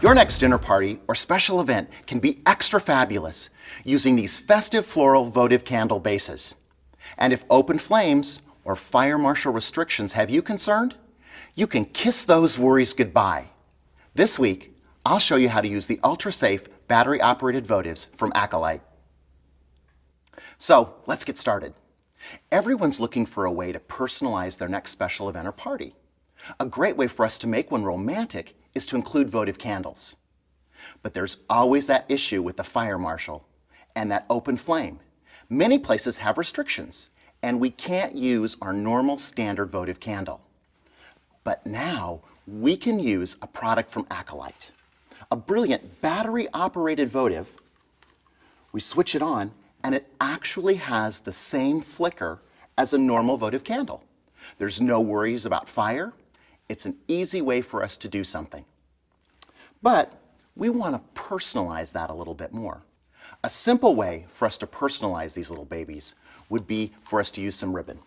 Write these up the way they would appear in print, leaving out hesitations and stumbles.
Your next dinner party or special event can be extra fabulous using these festive floral votive candle bases. And if open flames or fire marshal restrictions have you concerned, you can kiss those worries goodbye. This week, I'll show you how to use the ULTRA Safe battery-operated votives from Acolyte. So let's get started. Everyone's looking for a way to personalize their next special event or party. A great way for us to make one romantic is to include votive candles. But there's always that issue with the fire marshal and that open flame. Many places have restrictions, and we can't use our normal standard votive candle. But now we can use a product from Acolyte, a brilliant battery-operated votive. We switch it on, and it actually has the same flicker as a normal votive candle. There's no worries about fire. It's an easy way for us to do something. But we want to personalize that a little bit more. A simple way for us to personalize these little babies would be for us to use some ribbon.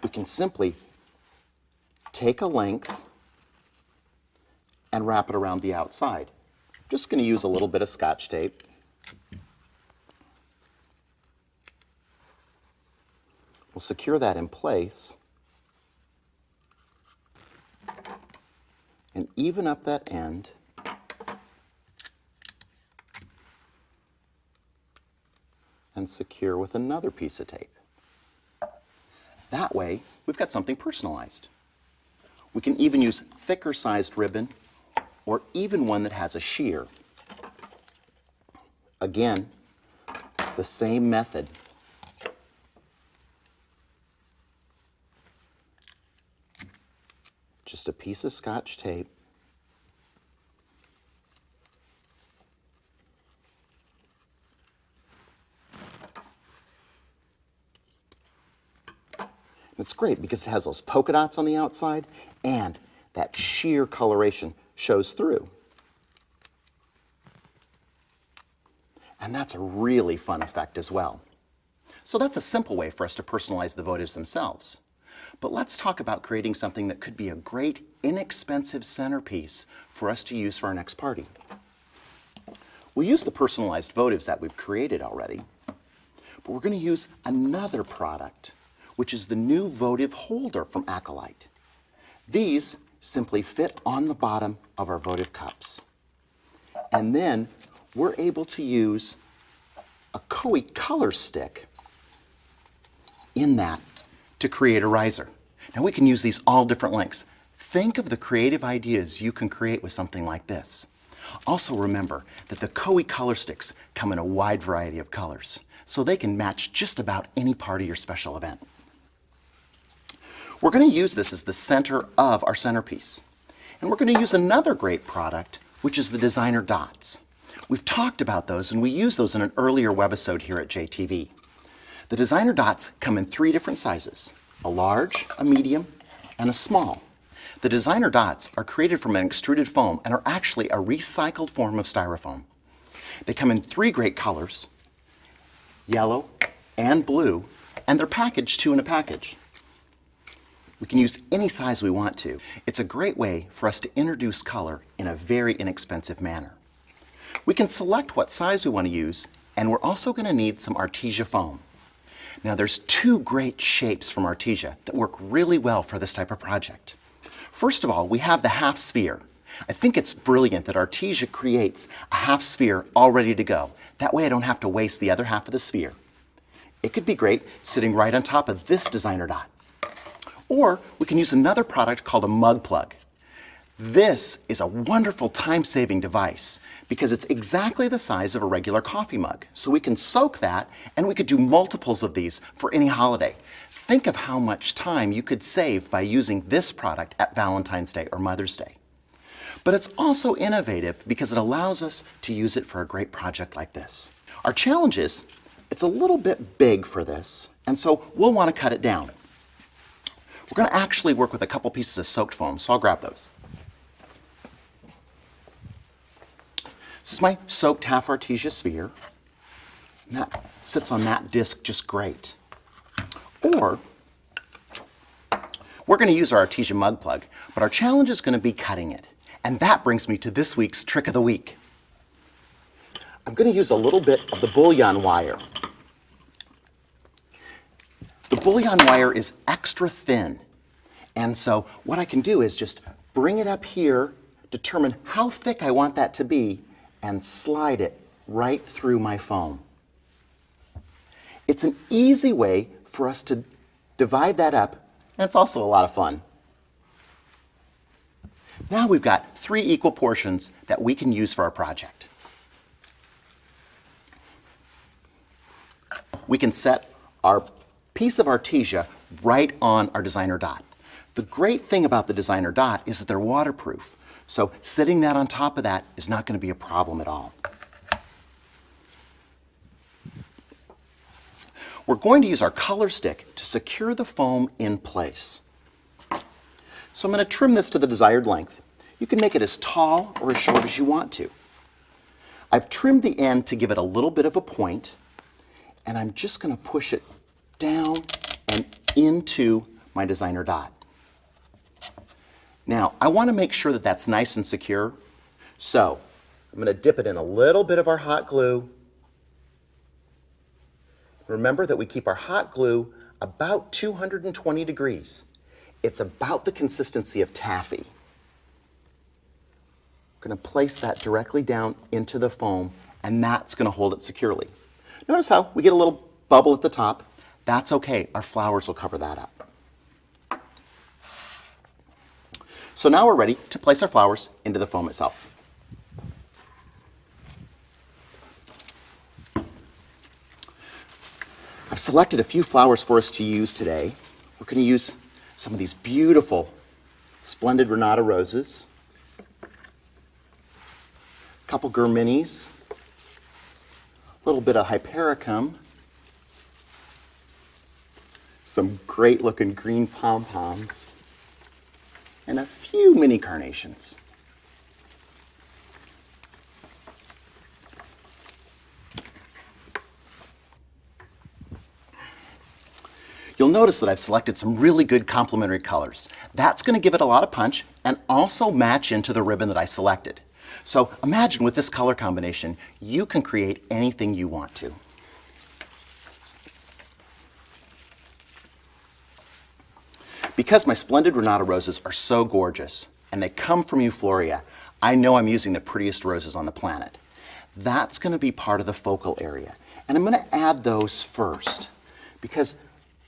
We can simply take a length and wrap it around the outside. I'm just going to use a little bit of Scotch tape. We'll secure that in place and even up that end and secure with another piece of tape. That way, we've got something personalized. We can even use thicker sized ribbon or even one that has a shear. Again, the same method. Just a piece of Scotch tape. It's great because it has those polka dots on the outside and that sheer coloration shows through. And that's a really fun effect as well. So that's a simple way for us to personalize the votives themselves. But let's talk about creating something that could be a great, inexpensive centerpiece for us to use for our next party. We'll use the personalized votives that we've created already, but we're going to use another product, which is the new votive holder from Acolyte. These simply fit on the bottom of our votive cups. And then we're able to use a Koei color stick in that to create a riser. Now we can use these all different lengths. Think of the creative ideas you can create with something like this. Also remember that the Koei color sticks come in a wide variety of colors, so they can match just about any party or special event. We're going to use this as the center of our centerpiece. And we're going to use another great product, which is the designer dots. We've talked about those, and we used those in an earlier webisode here at JTV. The designer dots come in 3 different sizes: a large, a medium, and a small. The designer dots are created from an extruded foam and are actually a recycled form of styrofoam. They come in 3 great colors, yellow and blue, and they're packaged 2 in a package. We can use any size we want to. It's a great way for us to introduce color in a very inexpensive manner. We can select what size we want to use, and we're also going to need some Artesia foam. Now there's 2 great shapes from Artesia that work really well for this type of project. First of all, we have the half sphere. I think it's brilliant that Artesia creates a half sphere all ready to go. That way I don't have to waste the other half of the sphere. It could be great sitting right on top of this designer dot. Or we can use another product called a mug plug. This is a wonderful time-saving device because it's exactly the size of a regular coffee mug. So we can soak that, and we could do multiples of these for any holiday. Think of how much time you could save by using this product at Valentine's Day or Mother's Day. But it's also innovative because it allows us to use it for a great project like this. Our challenge is, it's a little bit big for this, and so we'll want to cut it down. We're going to actually work with a couple pieces of soaked foam, so I'll grab those. This is my soaked half Artesia sphere, and that sits on that disc just great. Or we're going to use our Artesia mug plug, but our challenge is going to be cutting it. And that brings me to this week's trick of the week. I'm going to use a little bit of the bullion wire. The bullion wire is extra thin. And so what I can do is just bring it up here, determine how thick I want that to be, and slide it right through my foam. It's an easy way for us to divide that up, and it's also a lot of fun. Now we've got 3 equal portions that we can use for our project. We can set our piece of artesia right on our designer dot. The great thing about the designer dot is that they're waterproof, so sitting that on top of that is not going to be a problem at all. We're going to use our color stick to secure the foam in place. So I'm going to trim this to the desired length. You can make it as tall or as short as you want to. I've trimmed the end to give it a little bit of a point, and I'm just going to push it down and into my designer dot. Now, I want to make sure that that's nice and secure, so I'm going to dip it in a little bit of our hot glue. Remember that we keep our hot glue about 220 degrees. It's about the consistency of taffy. I'm going to place that directly down into the foam, and that's going to hold it securely. Notice how we get a little bubble at the top. That's okay. Our flowers will cover that up. So now we're ready to place our flowers into the foam itself. I've selected a few flowers for us to use today. We're going to use some of these beautiful splendid Renata roses, a couple Germinis, a little bit of Hypericum, some great looking green pom-poms, and a few mini carnations. You'll notice that I've selected some really good complementary colors. That's going to give it a lot of punch and also match into the ribbon that I selected. So imagine with this color combination, you can create anything you want to. Because my splendid Renata roses are so gorgeous and they come from Euphoria, I know I'm using the prettiest roses on the planet. That's going to be part of the focal area. And I'm going to add those first because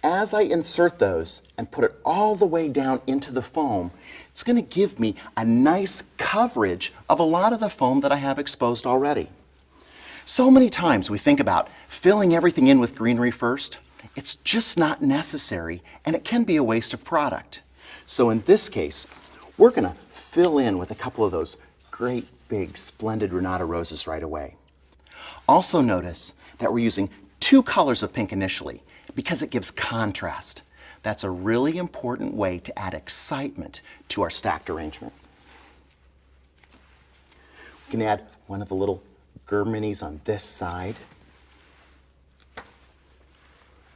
as I insert those and put it all the way down into the foam, it's going to give me a nice coverage of a lot of the foam that I have exposed already. So many times we think about filling everything in with greenery first. It's just not necessary, and it can be a waste of product. So in this case, we're going to fill in with a couple of those great big splendid Renata roses right away. Also notice that we're using 2 colors of pink initially, because it gives contrast. That's a really important way to add excitement to our stacked arrangement. We can add one of the little Germinis on this side.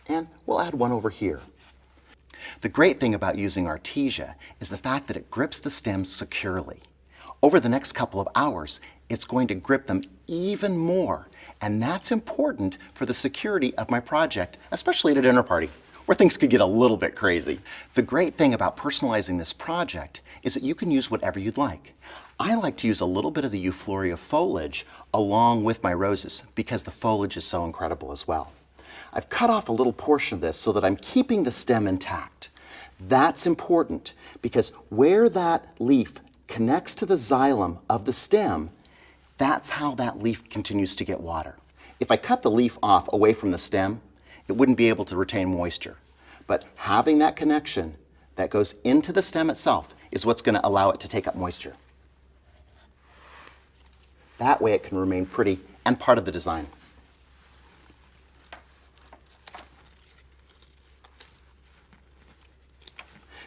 And we'll add one over here. The great thing about using artesia is the fact that it grips the stems securely. Over the next couple of hours, it's going to grip them even more. And that's important for the security of my project, especially at a dinner party, where things could get a little bit crazy. The great thing about personalizing this project is that you can use whatever you'd like. I like to use a little bit of the Euphoria foliage along with my roses because the foliage is so incredible as well. I've cut off a little portion of this so that I'm keeping the stem intact. That's important because where that leaf connects to the xylem of the stem, that's how that leaf continues to get water. If I cut the leaf off away from the stem, it wouldn't be able to retain moisture. But having that connection that goes into the stem itself is what's going to allow it to take up moisture. That way it can remain pretty and part of the design.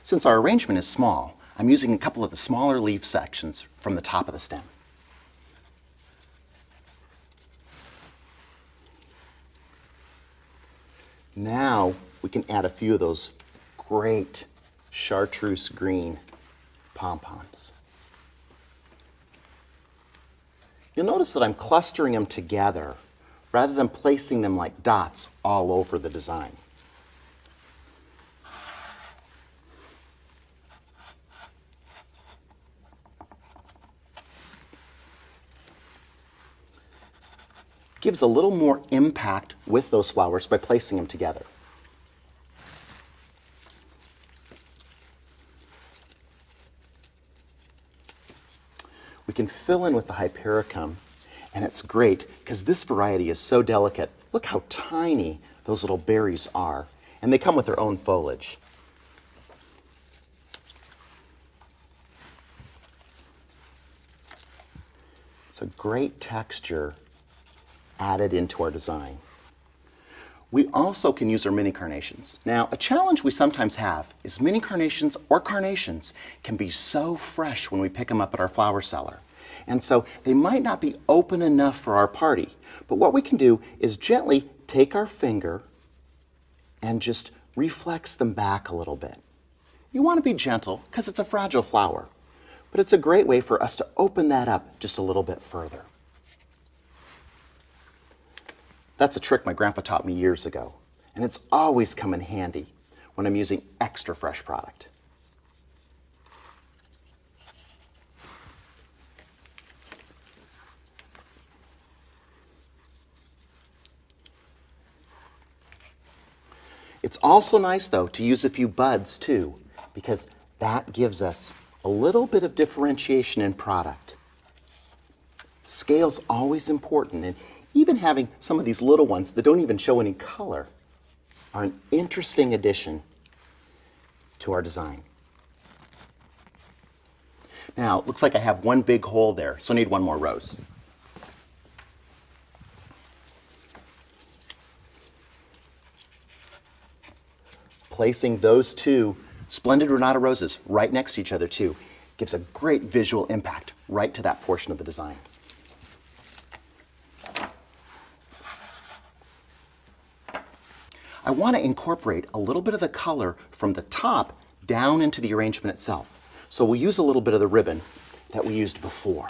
Since our arrangement is small, I'm using a couple of the smaller leaf sections from the top of the stem. Now we can add a few of those great chartreuse green pom-poms. You'll notice that I'm clustering them together rather than placing them like dots all over the design. Gives a little more impact with those flowers by placing them together. We can fill in with the hypericum, and it's great because this variety is so delicate. Look how tiny those little berries are, and they come with their own foliage. It's a great texture added into our design. We also can use our mini carnations. Now, a challenge we sometimes have is mini carnations or carnations can be so fresh when we pick them up at our flower cellar. And so they might not be open enough for our party. But what we can do is gently take our finger and just reflex them back a little bit. You want to be gentle because it's a fragile flower, but it's a great way for us to open that up just a little bit further. That's a trick my grandpa taught me years ago, and it's always come in handy when I'm using extra fresh product. It's also nice, though, to use a few buds, too, because that gives us a little bit of differentiation in product. Scale's always important, and even having some of these little ones that don't even show any color are an interesting addition to our design. Now, it looks like I have one big hole there, so I need one more rose. Placing those two splendid Renata roses right next to each other, too, gives a great visual impact right to that portion of the design. I want to incorporate a little bit of the color from the top down into the arrangement itself. So we'll use a little bit of the ribbon that we used before.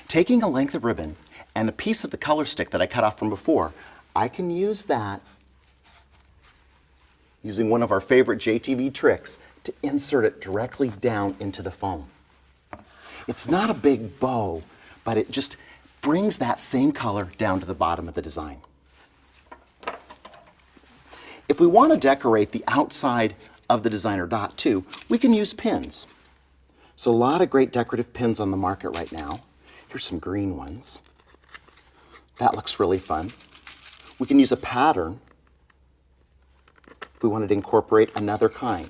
Taking a length of ribbon and a piece of the color stick that I cut off from before, I can use that, using one of our favorite JTV tricks, to insert it directly down into the foam. It's not a big bow, but it just brings that same color down to the bottom of the design. If we want to decorate the outside of the designer dot too, we can use pins. So a lot of great decorative pins on the market right now. Here's some green ones. That looks really fun. We can use a pattern if we wanted to incorporate another kind.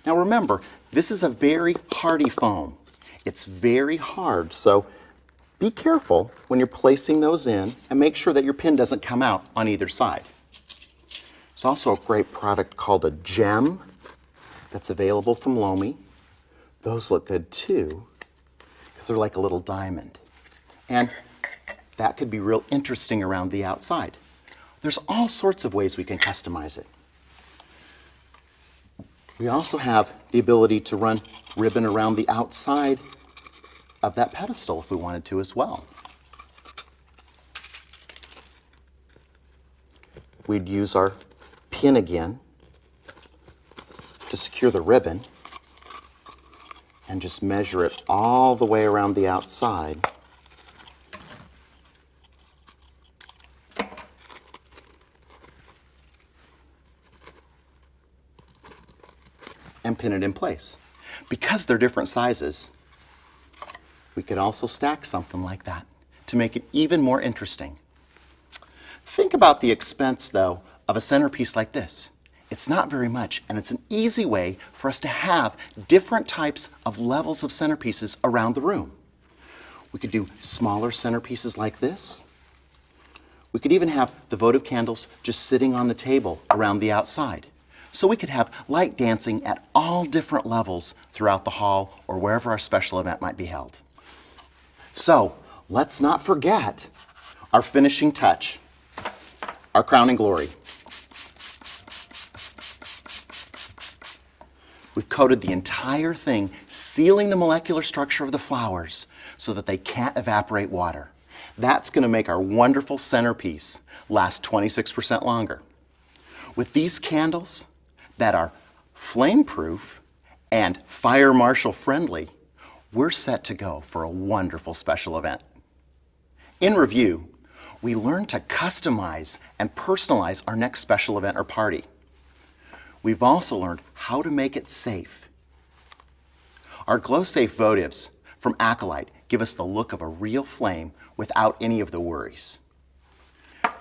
Now remember, this is a very hardy foam. It's very hard, so be careful when you're placing those in and make sure that your pin doesn't come out on either side. There's also a great product called a gem that's available from Lomi. Those look good too, because they're like a little diamond. And that could be real interesting around the outside. There's all sorts of ways we can customize it. We also have the ability to run ribbon around the outside of that pedestal if we wanted to as well. We'd use our pin again to secure the ribbon and just measure it all the way around the outside. And pin it in place. Because they're different sizes, we could also stack something like that to make it even more interesting. Think about the expense, though, of a centerpiece like this. It's not very much, and it's an easy way for us to have different types of levels of centerpieces around the room. We could do smaller centerpieces like this. We could even have the votive candles just sitting on the table around the outside. So we could have light dancing at all different levels throughout the hall or wherever our special event might be held. So let's not forget our finishing touch, our crowning glory. We've coated the entire thing, sealing the molecular structure of the flowers so that they can't evaporate water. That's going to make our wonderful centerpiece last 26% longer. With these candles that are flame-proof and fire marshal friendly, we're set to go for a wonderful special event. In review, we learned to customize and personalize our next special event or party. We've also learned how to make it safe. Our Glow Safe Votives from Acolyte give us the look of a real flame without any of the worries.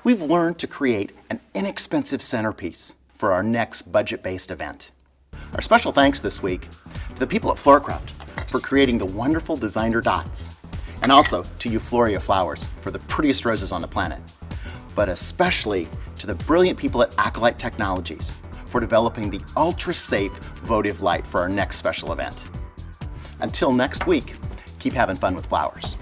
We've learned to create an inexpensive centerpiece for our next budget-based event. Our special thanks this week to the people at Floorcraft for creating the wonderful designer dots, and also to Euphoria Flowers for the prettiest roses on the planet, but especially to the brilliant people at Acolyte Technologies for developing the ULTRA Safe Votive Light for our next special event. Until next week, keep having fun with flowers.